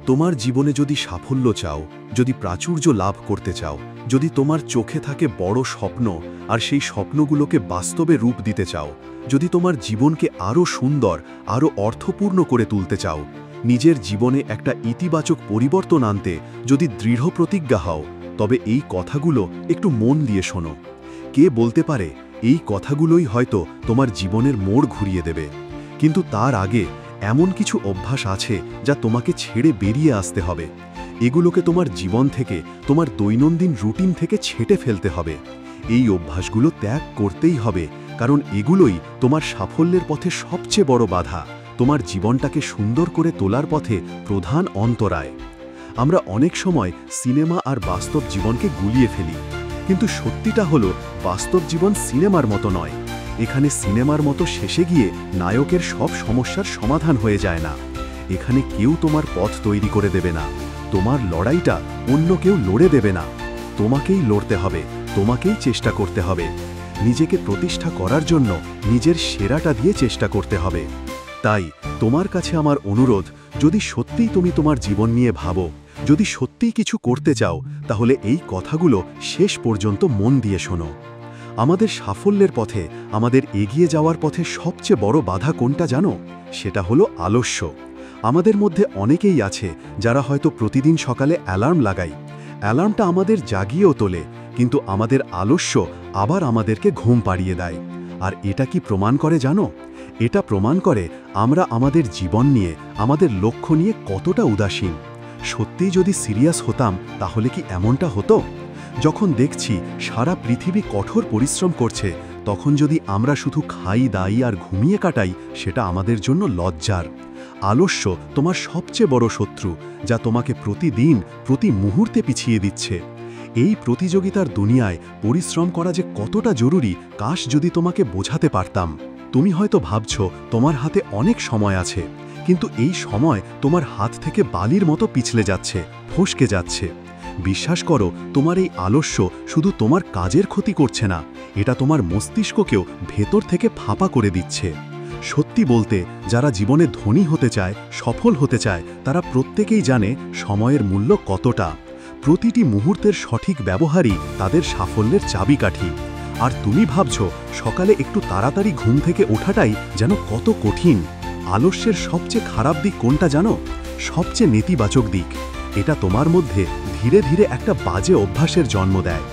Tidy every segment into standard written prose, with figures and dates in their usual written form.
তোমার জীবনে যদি সাফল্য চাও, যদি প্রাচুর্য লাভ করতে চাও, যদি তোমার চোখে থাকে বড় স্বপ্ন আর সেই স্বপ্নগুলোকে বাস্তবে রূপ দিতে চাও, যদি তোমার জীবনকে আরও সুন্দর, আরও অর্থপূর্ণ করে তুলতে চাও, নিজের জীবনে একটা ইতিবাচক পরিবর্তন আনতে যদি দৃঢ় প্রতিজ্ঞা হও, তবে এই কথাগুলো একটু মন দিয়ে শোনো। কে বলতে পারে এই কথাগুলোই হয়তো তোমার জীবনের মোড় ঘুরিয়ে দেবে। কিন্তু তার আগে এমন কিছু অভ্যাস আছে যা তোমাকে ছেড়ে বেরিয়ে আসতে হবে। এগুলোকে তোমার জীবন থেকে, তোমার দৈনন্দিন রুটিন থেকে ছেঁটে ফেলতে হবে। এই অভ্যাসগুলো ত্যাগ করতেই হবে, কারণ এগুলোই তোমার সাফল্যের পথে সবচেয়ে বড় বাধা, তোমার জীবনটাকে সুন্দর করে তোলার পথে প্রধান অন্তরায়। আমরা অনেক সময় সিনেমা আর বাস্তব জীবনকে গুলিয়ে ফেলি, কিন্তু সত্যিটা হলো বাস্তব জীবন সিনেমার মতো নয়। এখানে সিনেমার মতো শেষে গিয়ে নায়কের সব সমস্যার সমাধান হয়ে যায় না। এখানে কেউ তোমার পথ তৈরি করে দেবে না, তোমার লড়াইটা অন্য কেউ লড়ে দেবে না। তোমাকেই লড়তে হবে, তোমাকেই চেষ্টা করতে হবে। নিজেকে প্রতিষ্ঠা করার জন্য নিজের সেরাটা দিয়ে চেষ্টা করতে হবে। তাই তোমার কাছে আমার অনুরোধ, যদি সত্যিই তুমি তোমার জীবন নিয়ে ভাবো, যদি সত্যিই কিছু করতে চাও, তাহলে এই কথাগুলো শেষ পর্যন্ত মন দিয়ে শোনো। আমাদের সাফল্যের পথে, আমাদের এগিয়ে যাওয়ার পথে সবচেয়ে বড় বাধা কোনটা জানো? সেটা হলো আলস্য। আমাদের মধ্যে অনেকেই আছে যারা হয়তো প্রতিদিন সকালে অ্যালার্ম লাগায়। অ্যালার্মটা আমাদের জাগিয়েও তোলে, কিন্তু আমাদের আলস্য আবার আমাদেরকে ঘুম পাড়িয়ে দেয়। আর এটা কি প্রমাণ করে জানো? এটা প্রমাণ করে আমরা আমাদের জীবন নিয়ে, আমাদের লক্ষ্য নিয়ে কতটা উদাসীন। সত্যিই যদি সিরিয়াস হতাম, তাহলে কি এমনটা হতো? যখন দেখছি সারা পৃথিবী কঠোর পরিশ্রম করছে, তখন যদি আমরা শুধু খাই দাই আর ঘুমিয়ে কাটাই, সেটা আমাদের জন্য লজ্জার। আলস্য তোমার সবচেয়ে বড় শত্রু, যা তোমাকে প্রতিদিন, প্রতি মুহূর্তে পিছিয়ে দিচ্ছে। এই প্রতিযোগিতার দুনিয়ায় পরিশ্রম করা যে কতটা জরুরি, কাশ যদি তোমাকে বোঝাতে পারতাম। তুমি হয়তো ভাবছো তোমার হাতে অনেক সময় আছে, কিন্তু এই সময় তোমার হাত থেকে বালির মতো পিছলে যাচ্ছে, ফসকে যাচ্ছে। বিশ্বাস করো, তোমার এই আলস্য শুধু তোমার কাজের ক্ষতি করছে না, এটা তোমার মস্তিষ্ককেও ভেতর থেকে ফাঁপা করে দিচ্ছে। সত্যি বলতে, যারা জীবনে ধনী হতে চায়, সফল হতে চায়, তারা প্রত্যেকেই জানে সময়ের মূল্য কতটা। প্রতিটি মুহূর্তের সঠিক ব্যবহারই তাদের সাফল্যের চাবিকাঠি। আর তুমি ভাবছো সকালে একটু তাড়াতাড়ি ঘুম থেকে ওঠাটাই যেন কত কঠিন। আলস্যের সবচেয়ে খারাপ দিক কোনটা জানো? সবচেয়ে নেতিবাচক দিক। এটা তোমার মধ্যে ধীরে ধীরে একটা বাজে অভ্যাসের জন্ম দেয়।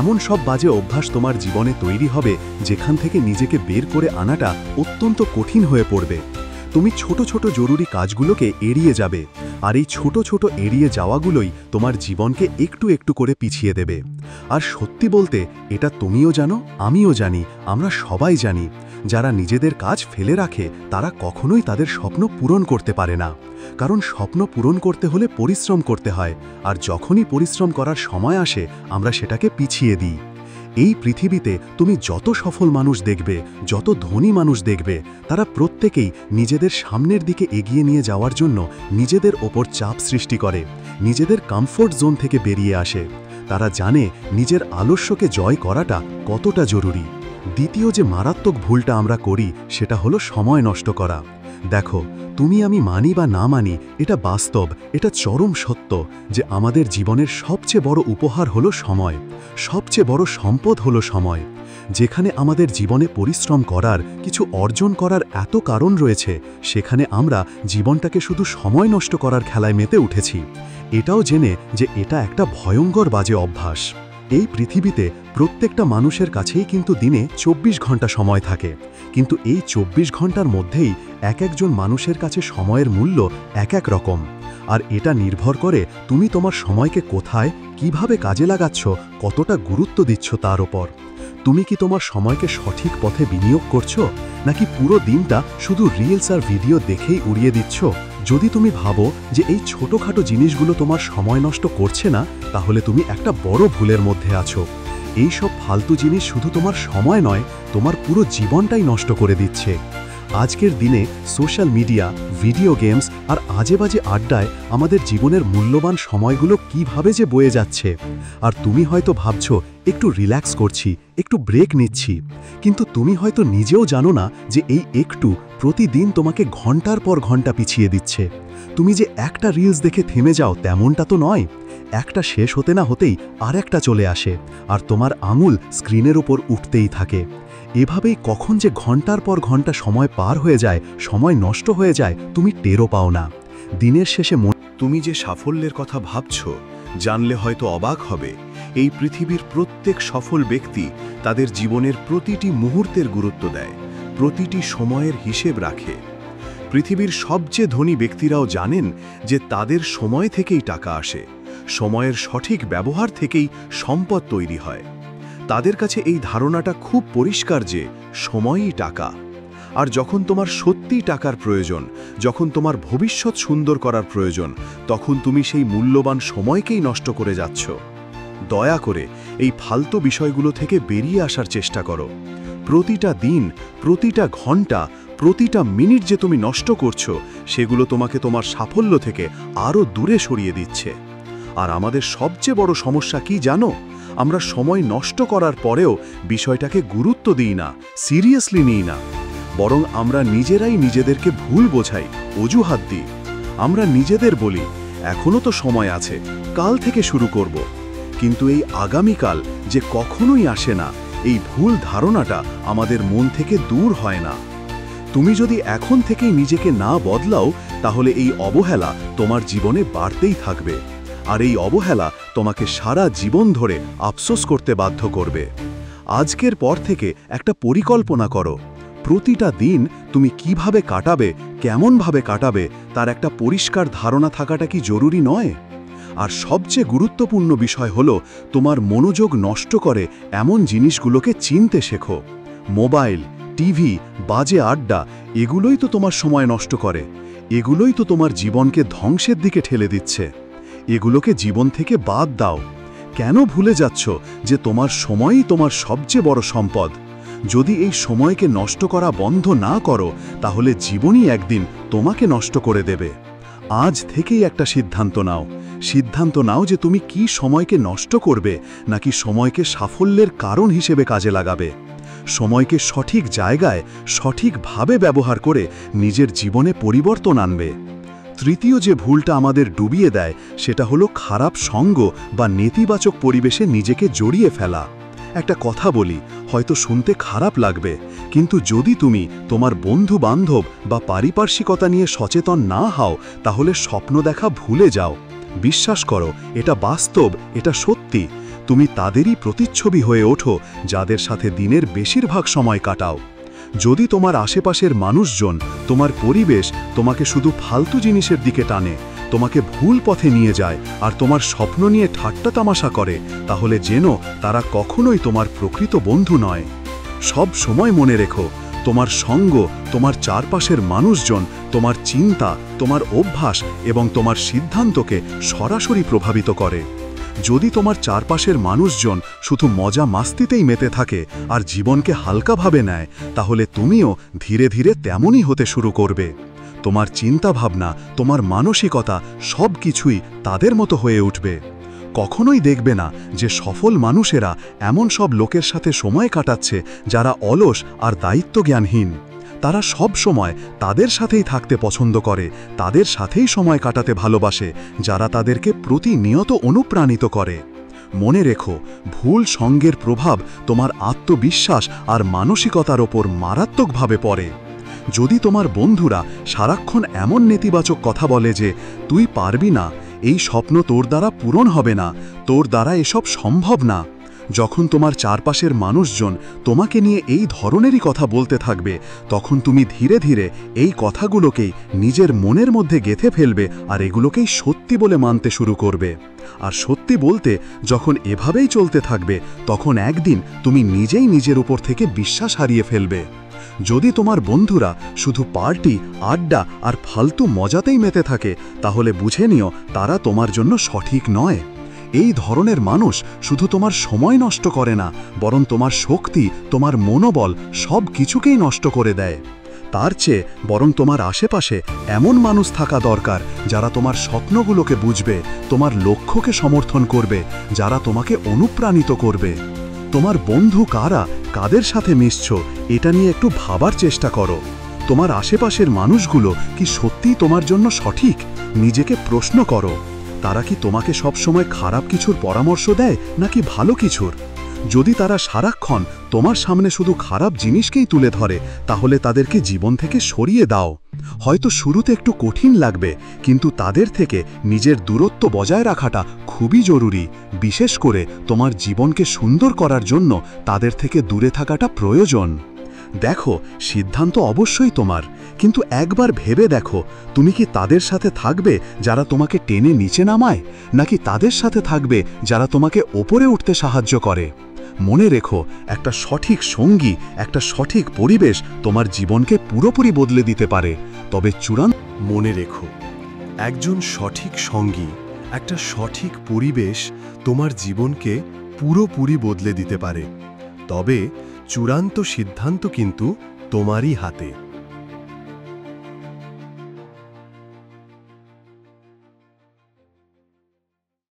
এমন সব বাজে অভ্যাস তোমার জীবনে তৈরি হবে, যেখান থেকে নিজেকে বের করে আনাটা অত্যন্ত কঠিন হয়ে পড়বে। তুমি ছোট ছোট জরুরি কাজগুলোকে এড়িয়ে যাবে, আর এই ছোট ছোট এড়িয়ে যাওয়াগুলোই তোমার জীবনকে একটু একটু করে পিছিয়ে দেবে। আর সত্যি বলতে, এটা তুমিও জানো, আমিও জানি, আমরা সবাই জানি, যারা নিজেদের কাজ ফেলে রাখে তারা কখনোই তাদের স্বপ্ন পূরণ করতে পারে না। কারণ স্বপ্ন পূরণ করতে হলে পরিশ্রম করতে হয়, আর যখনই পরিশ্রম করার সময় আসে, আমরা সেটাকে পিছিয়ে দিই। এই পৃথিবীতে তুমি যত সফল মানুষ দেখবে, যত ধনী মানুষ দেখবে, তারা প্রত্যেকেই নিজেদের সামনের দিকে এগিয়ে নিয়ে যাওয়ার জন্য নিজেদের ওপর চাপ সৃষ্টি করে, নিজেদের কমফোর্ট জোন থেকে বেরিয়ে আসে। তারা জানে নিজের আলস্যকে জয় করাটা কতটা জরুরি। দ্বিতীয় যে মারাত্মক ভুলটা আমরা করি, সেটা হলো সময় নষ্ট করা। দেখো, তুমি আমি মানি বা না মানি, এটা বাস্তব, এটা চরম সত্য যে আমাদের জীবনের সবচেয়ে বড় উপহার হলো সময়, সবচেয়ে বড় সম্পদ হলো সময়। যেখানে আমাদের জীবনে পরিশ্রম করার, কিছু অর্জন করার এত কারণ রয়েছে, সেখানে আমরা জীবনটাকে শুধু সময় নষ্ট করার খেলায় মেতে উঠেছি, এটাও জেনে যে এটা একটা ভয়ঙ্কর বাজে অভ্যাস। এই পৃথিবীতে প্রত্যেকটা মানুষের কাছেই কিন্তু দিনে 24 ঘন্টা সময় থাকে, কিন্তু এই 24 ঘন্টার মধ্যেই এক একজন মানুষের কাছে সময়ের মূল্য এক এক রকম। আর এটা নির্ভর করে তুমি তোমার সময়কে কোথায়, কিভাবে কাজে লাগাচ্ছ, কতটা গুরুত্ব দিচ্ছ তার ওপর। তুমি কি তোমার সময়কে সঠিক পথে বিনিয়োগ করছো, নাকি পুরো দিনটা শুধু রিলস আর ভিডিও দেখেই উড়িয়ে দিচ্ছ? যদি তুমি ভাবো যে এই ছোটখাটো জিনিসগুলো তোমার সময় নষ্ট করছে না, তাহলে তুমি একটা বড় ভুলের মধ্যে আছো। এই সব ফালতু জিনিস শুধু তোমার সময় নয়, তোমার পুরো জীবনটাই নষ্ট করে দিচ্ছে। আজকের দিনে সোশ্যাল মিডিয়া, ভিডিও গেমস আর আজেবাজে আড্ডায় আমাদের জীবনের মূল্যবান সময়গুলো কিভাবে যে বয়ে যাচ্ছে। আর তুমি হয়তো ভাবছো একটু রিল্যাক্স করছি, একটু ব্রেক নিচ্ছি, কিন্তু তুমি হয়তো নিজেও জানো না যে এই একটু প্রতিদিন তোমাকে ঘন্টার পর ঘন্টা পিছিয়ে দিচ্ছে। তুমি যে একটা রিলস দেখে থেমে যাও তেমনটা তো নয়, একটা শেষ হতে না হতেই আর একটা চলে আসে, আর তোমার আঙুল স্ক্রিনের ওপর উঠতেই থাকে। এভাবেই কখন যে ঘন্টার পর ঘন্টা সময় পার হয়ে যায়, সময় নষ্ট হয়ে যায়, তুমি টেরও পাও না। দিনের শেষে তুমি যে সাফল্যের কথা ভাবছো, জানলে হয়তো অবাক হবে। এই পৃথিবীর প্রত্যেক সফল ব্যক্তি তাদের জীবনের প্রতিটি মুহূর্তের গুরুত্ব দেয়, প্রতিটি সময়ের হিসেব রাখে। পৃথিবীর সবচেয়ে ধনী ব্যক্তিরাও জানেন যে তাদের সময় থেকেই টাকা আসে, সময়ের সঠিক ব্যবহার থেকেই সম্পদ তৈরি হয়। তাদের কাছে এই ধারণাটা খুব পরিষ্কার যে সময়ই টাকা। আর যখন তোমার সত্যিই টাকার প্রয়োজন, যখন তোমার ভবিষ্যৎ সুন্দর করার প্রয়োজন, তখন তুমি সেই মূল্যবান সময়কেই নষ্ট করে যাচ্ছ। দয়া করে এই ফালতু বিষয়গুলো থেকে বেরিয়ে আসার চেষ্টা করো। প্রতিটা দিন, প্রতিটা ঘন্টা, প্রতিটা মিনিট যে তুমি নষ্ট করছো, সেগুলো তোমাকে তোমার সাফল্য থেকে আরও দূরে সরিয়ে দিচ্ছে। আর আমাদের সবচেয়ে বড় সমস্যা কি জানো? আমরা সময় নষ্ট করার পরেও বিষয়টাকে গুরুত্ব দিই না, সিরিয়াসলি নিই না। বরং আমরা নিজেরাই নিজেদেরকে ভুল বোঝাই, অজুহাত দিই। আমরা নিজেদের বলি, এখনো তো সময় আছে, কাল থেকে শুরু করব। কিন্তু এই আগামীকাল যে কখনোই আসে না, এই ভুল ধারণাটা আমাদের মন থেকে দূর হয় না। তুমি যদি এখন থেকেই নিজেকে না বদলাও, তাহলে এই অবহেলা তোমার জীবনে বাড়তেই থাকবে। আর এই অবহেলা তোমাকে সারা জীবন ধরে আফসোস করতে বাধ্য করবে। আজকের পর থেকে একটা পরিকল্পনা করো। প্রতিটা দিন তুমি কিভাবে কাটাবে, কেমনভাবে কাটাবে, তার একটা পরিষ্কার ধারণা থাকাটা কি জরুরি নয়? আর সবচেয়ে গুরুত্বপূর্ণ বিষয় হলো, তোমার মনোযোগ নষ্ট করে এমন জিনিসগুলোকে চিনতে শেখো। মোবাইল, টিভি, বাজে আড্ডা, এগুলোই তো তোমার সময় নষ্ট করে। এগুলোই তো তোমার জীবনকে ধ্বংসের দিকে ঠেলে দিচ্ছে। এগুলোকে জীবন থেকে বাদ দাও। কেন ভুলে যাচ্ছ যে তোমার সময়ই তোমার সবচেয়ে বড় সম্পদ? যদি এই সময়কে নষ্ট করা বন্ধ না করো, তাহলে জীবনই একদিন তোমাকে নষ্ট করে দেবে। আজ থেকেই একটা সিদ্ধান্ত নাও। সিদ্ধান্ত নাও যে তুমি কি সময়কে নষ্ট করবে, নাকি সময়কে সাফল্যের কারণ হিসেবে কাজে লাগাবে। সময়কে সঠিক জায়গায় সঠিকভাবে ব্যবহার করে নিজের জীবনে পরিবর্তন আনবে। তৃতীয় যে ভুলটা আমাদের ডুবিয়ে দেয়, সেটা হলো খারাপ সঙ্গ বা নেতিবাচক পরিবেশে নিজেকে জড়িয়ে ফেলা। একটা কথা বলি, হয়তো শুনতে খারাপ লাগবে, কিন্তু যদি তুমি তোমার বন্ধু বান্ধব বা পারিপার্শ্বিকতা নিয়ে সচেতন না হও, তাহলে স্বপ্ন দেখা ভুলে যাও। বিশ্বাস করো, এটা বাস্তব, এটা সত্যি। তুমি তাদেরই প্রতিচ্ছবি হয়ে ওঠো যাদের সাথে দিনের বেশিরভাগ সময় কাটাও। যদি তোমার আশেপাশের মানুষজন, তোমার পরিবেশ তোমাকে শুধু ফালতু জিনিসের দিকে টানে, তোমাকে ভুল পথে নিয়ে যায় আর তোমার স্বপ্ন নিয়ে ঠাট্টা তামাশা করে, তাহলে যেন তারা কখনোই তোমার প্রকৃত বন্ধু নয়। সব সময় মনে রেখো, তোমার সঙ্গ, তোমার চারপাশের মানুষজন, তোমার চিন্তা, তোমার অভ্যাস এবং তোমার সিদ্ধান্তকে সরাসরি প্রভাবিত করে। যদি তোমার চারপাশের মানুষজন শুধু মজা মাস্তিতেই মেতে থাকে আর জীবনকে হালকাভাবে নেয়, তাহলে তুমিও ধীরে ধীরে তেমনই হতে শুরু করবে। তোমার চিন্তাভাবনা, তোমার মানসিকতা সব কিছুই তাদের মতো হয়ে উঠবে। কখনোই দেখবে না যে সফল মানুষেরা এমন সব লোকের সাথে সময় কাটাচ্ছে যারা অলস আর দায়িত্বজ্ঞানহীন। তারা সব সময় তাদের সাথেই থাকতে পছন্দ করে, তাদের সাথেই সময় কাটাতে ভালোবাসে যারা তাদেরকে প্রতিনিয়ত অনুপ্রাণিত করে। মনে রেখো, ভুল সঙ্গের প্রভাব তোমার আত্মবিশ্বাস আর মানসিকতার ওপর মারাত্মকভাবে পড়ে। যদি তোমার বন্ধুরা সারাক্ষণ এমন নেতিবাচক কথা বলে যে তুই পারবি না, এই স্বপ্ন তোর দ্বারা পূরণ হবে না, তোর দ্বারা এসব সম্ভব না, যখন তোমার চারপাশের মানুষজন তোমাকে নিয়ে এই ধরনেরই কথা বলতে থাকবে, তখন তুমি ধীরে ধীরে এই কথাগুলোকেই নিজের মনের মধ্যে গেঁথে ফেলবে আর এগুলোকেই সত্যি বলে মানতে শুরু করবে। আর সত্যি বলতে যখন এভাবেই চলতে থাকবে, তখন একদিন তুমি নিজেই নিজের উপর থেকে বিশ্বাস হারিয়ে ফেলবে। যদি তোমার বন্ধুরা শুধু পার্টি, আড্ডা আর ফালতু মজাতেই মেতে থাকে, তাহলে বুঝে নিও তারা তোমার জন্য সঠিক নয়। এই ধরনের মানুষ শুধু তোমার সময় নষ্ট করে না, বরং তোমার শক্তি, তোমার মনোবল সব কিছুকেই নষ্ট করে দেয়। তার চেয়ে বরং তোমার আশেপাশে এমন মানুষ থাকা দরকার যারা তোমার স্বপ্নগুলোকে বুঝবে, তোমার লক্ষ্যকে সমর্থন করবে, যারা তোমাকে অনুপ্রাণিত করবে। তোমার বন্ধু কারা, কাদের সাথে মিশছ, এটা নিয়ে একটু ভাবার চেষ্টা করো। তোমার আশেপাশের মানুষগুলো কি সত্যিই তোমার জন্য সঠিক? নিজেকে প্রশ্ন করো, তারা কি তোমাকে সবসময় খারাপ কিছুর পরামর্শ দেয় নাকি ভালো কিছুর? যদি তারা সারাক্ষণ তোমার সামনে শুধু খারাপ জিনিসকেই তুলে ধরে, তাহলে তাদেরকে জীবন থেকে সরিয়ে দাও। হয়তো শুরুতে একটু কঠিন লাগবে, কিন্তু তাদের থেকে নিজের দূরত্ব বজায় রাখাটা খুবই জরুরি। বিশেষ করে তোমার জীবনকে সুন্দর করার জন্য তাদের থেকে দূরে থাকাটা প্রয়োজন। দেখো, সিদ্ধান্ত অবশ্যই তোমার, কিন্তু একবার ভেবে দেখো, তুমি কি তাদের সাথে থাকবে যারা তোমাকে টেনে নিচে নামায়, নাকি তাদের সাথে থাকবে যারা তোমাকে ওপরে উঠতে সাহায্য করে? মনে রেখো, একটা সঠিক সঙ্গী, একটা সঠিক পরিবেশ তোমার জীবনকে পুরোপুরি বদলে দিতে পারে। তবে চূড়ান্ত মনে রেখো, একজন সঠিক সঙ্গী, একটা সঠিক পরিবেশ তোমার জীবনকে পুরোপুরি বদলে দিতে পারে। তবে চূড়ান্ত সিদ্ধান্ত কিন্তু তোমারই হাতে।